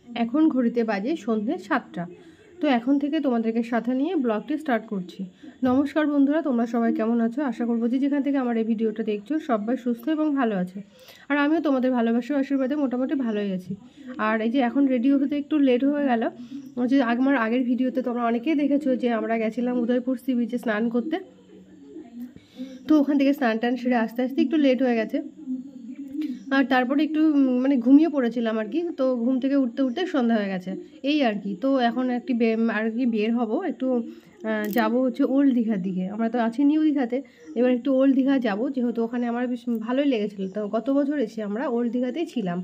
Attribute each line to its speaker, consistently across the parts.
Speaker 1: এখন ঘড়িতে বাজে সন্ধ্যে 7টা। তো এখন থেকে তোমাদেরকে সাথে নিয়ে ব্লগটি স্টার্ট করছি। নমস্কার বন্ধুরা, তোমরা সবাই কেমন আছো? আশা করবো যে যেখান থেকে আমার এই ভিডিওটা দেখছো সবাই সুস্থ এবং ভালো আছে। আর আমিও তোমাদের ভালোবাসা আশীর্বাদে মোটামুটি ভালোই আছি। আর এই যে এখন রেডি হতে একটু লেট হয়ে গেল। যে আমার আগের ভিডিওতে তোমরা অনেকেই দেখেছো যে আমরা গেছিলাম উদয়পুর সি বিচে স্নান করতে। তো ওখান থেকে স্নান টান সেরে আস্তে আস্তে একটু লেট হয়ে গেছে। আর তারপরে একটু মানে ঘুমিয়ে পড়েছিলাম আর কি। তো ঘুম থেকে উঠতে উঠতে সন্ধ্যা হয়ে গেছে এই আর কি। তো এখন আর কি বের হব একটু, যাবো হচ্ছে ওল্ড দীঘার দিকে। আমরা তো আছি নিউ দীঘাতে, এবার একটু ওল্ড দীঘা যাবো, যেহেতু ওখানে আমার বেশ ভালোই লেগেছিলো। তো গত বছর এসে আমরা ওল্ড দীঘাতেই ছিলাম।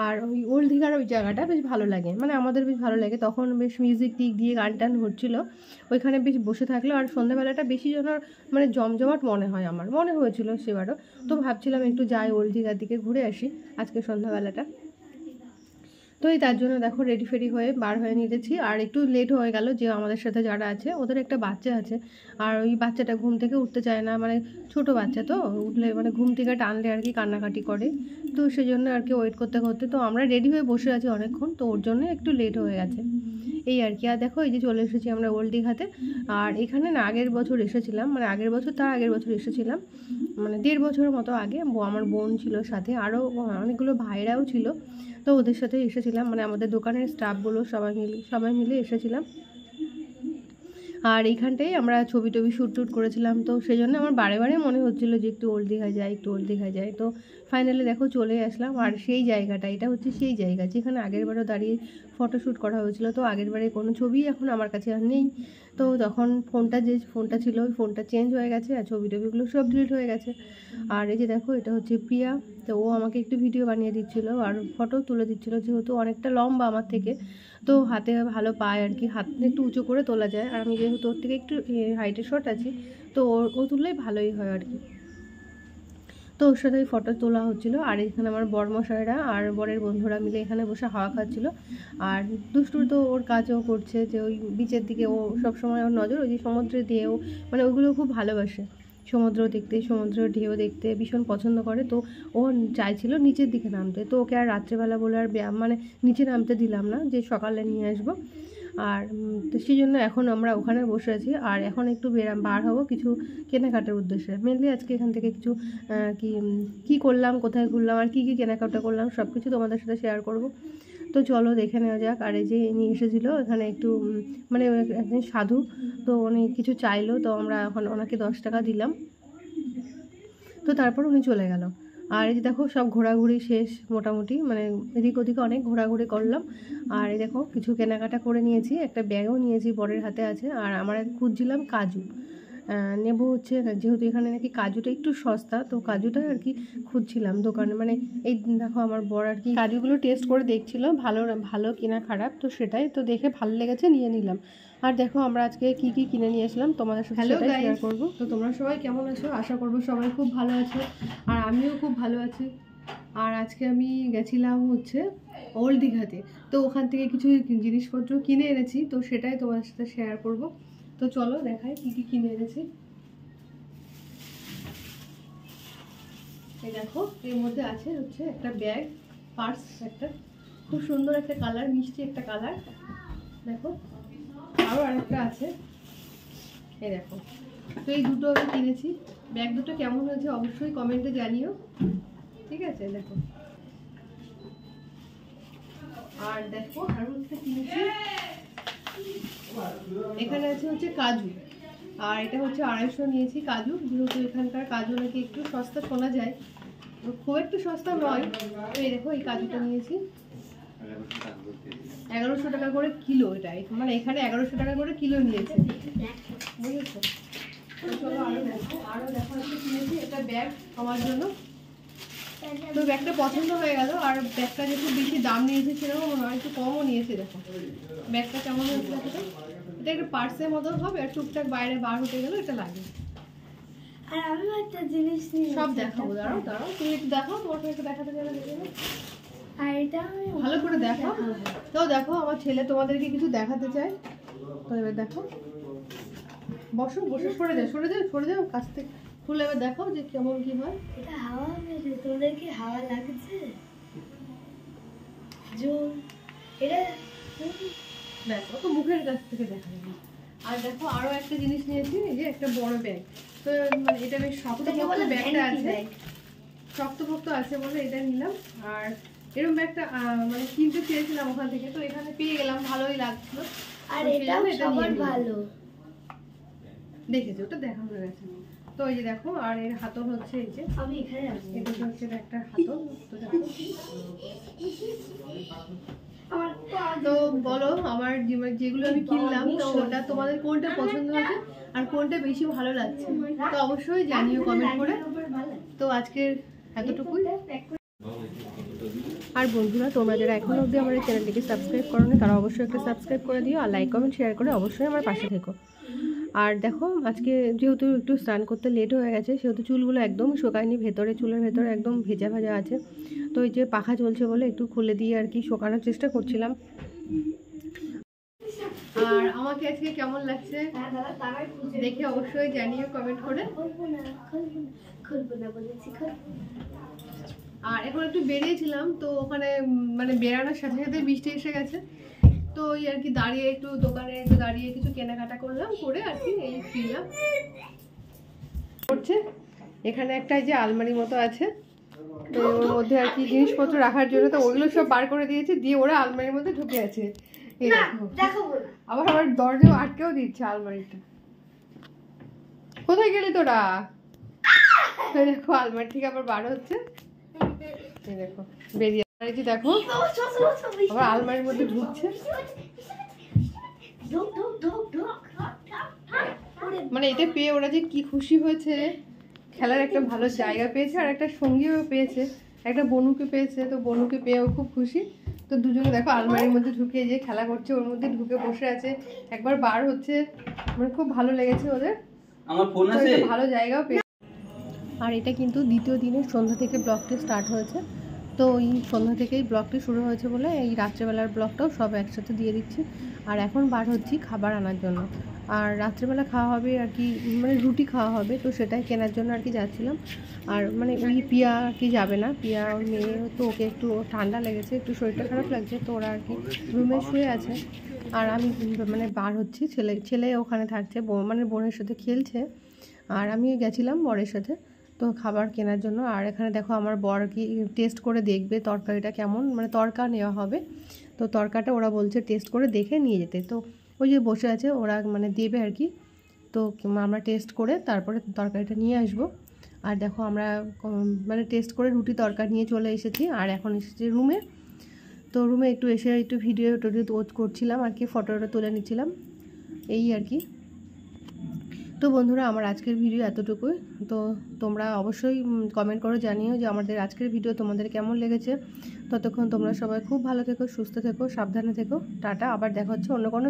Speaker 1: আর ওই ওল্ড দীঘার ওই জায়গাটা বেশ ভালো লাগে, মানে আমাদের বেশ ভালো লাগে। তখন বেশ মিউজিক দিক দিয়ে গান টান হচ্ছিলো ওইখানে, বেশ বসে থাকলো। আর সন্ধ্যাবেলাটা বেশি যেন মানে জমজমাট মনে হয়, আমার মনে হয়েছিল সেবারও। তো ভাবছিলাম একটু যাই ওল্ড দীঘার দিকে ঘুরে আসি আজকে সন্ধ্যাবেলাটা। তো এই তার জন্য দেখো রেডি ফেডি হয়ে বার হয়ে নিতেছি। আর একটু লেট হয়ে গেল, যে আমাদের সাথে যারা আছে ওদের একটা বাচ্চা আছে। আর ওই বাচ্চাটা ঘুম থেকে উঠতে চায় না, মানে ছোট বাচ্চা তো, উঠলে মানে ঘুম থেকে টানলে আর কি কান্নাকাটি করে। তো সেই জন্য আর কি ওয়েট করতে করতে তো আমরা রেডি হয়ে বসে আছি অনেকক্ষণ, তো ওর জন্য একটু লেট হয়ে গেছে এই আর কি। আর দেখো এই যে চলে এসেছি আমরা ওল্ড দীঘাতে। আর এখানে না আগের বছর এসেছিলাম, মানে আগের বছর তার আগের বছর এসেছিলাম, মানে 1.5 বছরের মতো আগে। আমার বোন ছিল সাথে, আরও অনেকগুলো ভাইরাও ছিল। তো ওদের সাথে এসেছিলাম, মানে আমাদের দোকানের স্টাফগুলো সবাই মিলে এসেছিলাম। আর এইখানটাই আমরা ছবি টবি শ্যুট করেছিলাম। তো সেই জন্য আমার বারে বারে মনে হচ্ছিলো যে একটু ওল্ড দীঘা যাই, একটু ওল্ড দীঘা যাই। তো ফাইনালি দেখো চলে আসলাম। আর সেই জায়গাটা, এটা হচ্ছে সেই জায়গা যেখানে আগেরবারও দাঁড়িয়ে ফটোশ্যুট করা হয়েছিল। তো আগেরবারে কোনো ছবি এখন আমার কাছে আর নেই। তো তখন যে ফোনটা ছিল ওই ফোনটা চেঞ্জ হয়ে গেছে, আর ছবি টবিগুলো সব ডিলিট হয়ে গেছে। আর এই যে দেখো এটা হচ্ছে প্রিয়া। তো ও আমাকে একটু ভিডিও বানিয়ে দিচ্ছিলো আর ফটো তুলে দিচ্ছিলো, যেহেতু অনেকটা লম্বা আমার থেকে। তো হাতে ভালো পায় আর কি, হাত একটু উঁচু করে তোলা যায়। আর আমি যেহেতু ওর থেকে একটু হাইটে শর্ট আছি, তো ও তুললেই ভালোই হয় আর কি। তো ওর সাথে ফটো তোলা হচ্ছিলো। আর এখানে আমার বরমশাইরা আর বরের বন্ধুরা মিলে এখানে বসে হাওয়া খাচ্ছিলো। আর দুষ্টুর তো ওর কাজও করছে, যে ওই বিচের দিকে ও সবসময় ওর নজর ওই যে সমুদ্রের ঢেউ, মানে ওইগুলো খুব ভালোবাসে। সমুদ্র দেখতে, সমুদ্রের ঢেউ দেখতে ভীষণ পছন্দ করে। তো ও চাইছিল নিচের দিকে নামতে, তো ওকে আর রাত্রেবেলা বলে আর মানে নিচে নামতে দিলাম না, যে সকালে নিয়ে আসবো। আর তো সেই জন্য এখন আমরা ওখানে বসে আছি। আর এখন একটু বার হবো কিছু কেনাকাটার উদ্দেশ্যে। মেনলি আজকে এখান থেকে কিছু কি করলাম, কোথায় ঘুরলাম, আর কি কেনাকাটা করলাম সব কিছু তোমাদের সাথে শেয়ার করব। তো চলো দেখে নেওয়া যাক। আর এই যে নিয়ে এসেছিলো এখানে একটু মানে একজন সাধু, তো উনি কিছু চাইলো, তো আমরা এখন ওনাকে 10 টাকা দিলাম। তো তারপর উনি চলে গেল। আর এই যে দেখো সব ঘোরাঘুরি শেষ মোটামুটি, মানে এদিক ওদিকে অনেক ঘোরাঘুরি করলাম। আর এই দেখো কিছু কেনাকাটা করে নিয়েছি, একটা ব্যাগও নিয়েছি, বরের হাতে আছে। আর আমরা খুঁজছিলাম কাজু নেব হচ্ছে, যেহেতু এখানে নাকি কাজুটা একটু সস্তা, তো কাজুটা আর কি খুঁজছিলাম দোকানে। মানে এই দেখো আমার বর আর কি কাজুগুলো টেস্ট করে দেখছিল ভালো কিনা খারাপ, তো সেটাই তো দেখে ভালো লেগেছে নিয়ে নিলাম। আর দেখো আমরা আজকে কি কিনে নিয়ে আসলাম তোমাদের সাথে সেটাই শেয়ার করবো। তো তোমরা সবাই কেমন আছো? আশা করবো সবাই খুব ভালো আছো, আর আমিও খুব ভালো আছি। আর আজকে আমি গেছিলাম হচ্ছে ওল্ড দীঘাতে, তো ওখান থেকে কিছু জিনিসপত্র কিনে এনেছি, তো সেটাই তোমাদের সাথে শেয়ার করব। তো চলো দেখাই কি কিনে এনেছি। এই দেখো এর মধ্যে আছে হচ্ছে একটা ব্যাগ, পার্স, একটা খুব সুন্দর একটা কালার, মিষ্টি একটা কালার। দেখো আরও আরেকটা আছে, এই দেখো। তো এই দুটো আমি কিনেছি। ব্যাগ দুটো কেমন হয়েছে অবশ্যই কমেন্টে জানিও, ঠিক আছে? দেখো, আর দেখো আরও একটা কিনেছি, এখানে আছে হচ্ছে কাজু। আর এটা হচ্ছে 250 নিয়েছি কাজু, যেহেতু এখানকার কাজু নাকি একটু সস্তা শোনা যায়, খুব একটু সস্তা নয়। তো এই দেখো এই কাজুটা নিয়েছি 1100 টাকা করে কিলো। এটাই মানে এখানে 1100 টাকা করে কিলো নিয়েছে, বুঝেছো? চলো আরও দেখো একটা কিনেছি, একটা ব্যাগ আমার জন্য। তো ব্যাগটা পছন্দ হয়ে গেল। আর ব্যাগটা যেহেতু বেশি দাম নিয়েছে সেরকম নয়, একটু কমও নিয়েছে। দেখো ব্যাগটা কেমন হয়েছে, এটা একটা পার্সের মতো হবে, আর টুকটাক বাইরে বার হতে গেলে এটা লাগে।
Speaker 2: আর আমি একটা জিনিস
Speaker 1: সব দেখাবো, দাঁড়াও তুমি একটু দেখাও, তোমাকে একটু দেখাতে গেলে দেখে।
Speaker 2: আর এটা আমি
Speaker 1: ভালো করে দেখো। তো দেখো আমার ছেলে তোমাদেরকে কিছু দেখাতে চায়, তো এবার দেখো, বসো সরে যাও কাছ থেকে, খুলে এবার দেখো যে কেমন কি হয়।
Speaker 2: এটা হাওয়া মেরে, তোদের কি হাওয়া লাগছে? জোর এটা
Speaker 1: ব্যাস ও তো মুখের কাছ থেকে দেখা যাবে। আর দেখো আরো একটা জিনিস নিয়েছি, এই যে একটা বড় ব্যাগ। তো মানে এটা বেশ শক্তপোক্ত ব্যাগটা আছে, শক্তপোক্ত আছে বলে এটা নিলাম। আর এরকম একটা মানে কিনতে চেয়েছিলাম ওখান থেকে, তো এখানে পেয়ে গেলাম, ভালোই লাগছিল।
Speaker 2: আর
Speaker 1: তো
Speaker 2: এটা
Speaker 1: সেই জন্য এটা
Speaker 2: সবার
Speaker 1: নিয়ে নিলাম।
Speaker 2: ভালো।
Speaker 1: দেখেছো ওটা দেখা হয়ে গেছে। তো এই যে দেখো, আর এর হাতল হচ্ছে এই যে,
Speaker 2: আমি এখানে রাখবো।
Speaker 1: এটা হচ্ছে একটা হাতল। তো দেখো,
Speaker 2: আমার
Speaker 1: তো বলো আমার যেগুলো আমি কিনলাম, তো ওটা তোমাদের কোনটা পছন্দ হয়েছে আর কোনটা বেশি ভালো লাগছে, তো অবশ্যই জানিও কমেন্ট করে। তো আজকের এতটুকুই। আর বন্ধুরা, তোমরা যারা এখনো অবধি আমার এই চ্যানেলটিকে সাবস্ক্রাইব করো না, তারা অবশ্যই একটা সাবস্ক্রাইব করে দিও, আর লাইক কমেন্ট শেয়ার করে অবশ্যই আমার পাশে থেকো। আর দেখো আজকে যেহেতু একটু স্নান করতে লেট হয়ে গেছে, সেহেতু চুলগুলো একদম শুকায়নি, চুলের ভেতরে একদম ভেজা ভেজা আছে। তো এই যে পাখা চলছে বলে একটু খুলে দিয়ে আর কি শুকানোর চেষ্টা করছিলাম। আর আমাকে আজকে কেমন লাগছে দেখে অবশ্যই জানিও কমেন্ট করে। আর এখন একটু বেরিয়েছিলাম, তো ওখানে মানে বেরানোর সাথে সাথে বৃষ্টি এসে গেছে। তো ওই আর কি দাঁড়িয়ে একটু দোকানে একটু দাঁড়িয়ে কিছু কেনাকাটা করলাম, করে আর কি এই ফিরলাম করছে। এখানে একটা যে আলমারি মতো আছে, তো ওর মধ্যে আর কি জিনিসপত্র রাখার জন্য, তো ওইগুলো সব বার করে দিয়েছে, দিয়ে ওরা আলমারির মধ্যে ঢুকে আছে। এই দেখো, আবার আমার দরজাও আটকেও দিচ্ছে আলমারিটা। কোথায় গেলি তোরা? দেখো আলমারি থেকে আবার বার হচ্ছে, এই দেখো বেরিয়ে। আর এই যে দেখো আবার আলমারির মধ্যে ঢুকছে। মানে এটা পেয়ে ওরা যে কি খুশি হয়েছে, খেলার একটা ভালো জায়গা পেয়েছে, আর একটা সঙ্গীও পেয়েছে, একটা বনুকে পেয়েছে। তো বনুকে পেয়েও খুব খুশি। তো দুজনে দেখো আলমারির মধ্যে ঢুকে যে খেলা করছে, ওর মধ্যে ঢুকে বসে আছে, একবার বার হচ্ছে। মানে খুব ভালো লেগেছে ওদের,
Speaker 3: আমার ফোন আছে,
Speaker 1: ভালো জায়গাও পেয়েছে। আর এটা কিন্তু দ্বিতীয় দিনের সন্ধ্যা থেকে ব্লগটি স্টার্ট হয়েছে। তো এই সন্ধ্যা থেকেই ব্লগটি শুরু হয়েছে বলে এই রাত্রেবেলার ব্লগটাও সব একসাথে দিয়ে দিচ্ছি। আর এখন বার হচ্ছি খাবার আনার জন্য। আর রাত্রেবেলা খাওয়া হবে আর কি, মানে রুটি খাওয়া হবে, তো সেটাই কেনার জন্য আর কি যাচ্ছিলাম। আর মানে ওই পিয়া আর কি যাবে না, পিয়া ওর মেয়ে, তো ওকে একটু ঠান্ডা লেগেছে, একটু শরীরটা খারাপ লাগছে, তো ওরা আর কি রুমে শুয়ে আছে। আর আমি মানে বার হচ্ছি, ছেলে ওখানে থাকছে, মানে বোনের সাথে খেলছে। আর আমি গেছিলাম বরের সাথে তো খাবার কেনার জন্য। আর এখানে দেখো আমার বর কি টেস্ট করে দেখবে তরকারিটা কেমন, মানে তরকা নেওয়া হবে, তো তরকাটা ওরা বলছে টেস্ট করে দেখে নিয়ে যেতে। তো ওই যে বসে আছে, ওরা মানে দেবে আর কি। তো আমরা টেস্ট করে তারপরে তরকারিটা নিয়ে আসব। আর দেখো আমরা মানে টেস্ট করে রুটি তরকারি নিয়ে চলে এসেছি। আর এখন এসেছি রুমে। তো রুমে একটু এসে একটু ভিডিও করছিলাম আর কি, ফটোটা তুলে নিচ্ছিলাম, এই আর কি। তো বন্ধুরা, আমার আজকের ভিডিও এতটুকুই। তো তোমরা অবশ্যই কমেন্ট করে জানিও যে আমাদের আজকের ভিডিও তোমাদের কেমন লেগেছে। ততক্ষণ তোমরা সবাই খুব ভালো থেকো, সুস্থ থেকো, সাবধানে থেকো। টাটা, আবার দেখা হচ্ছে অন্য কোনো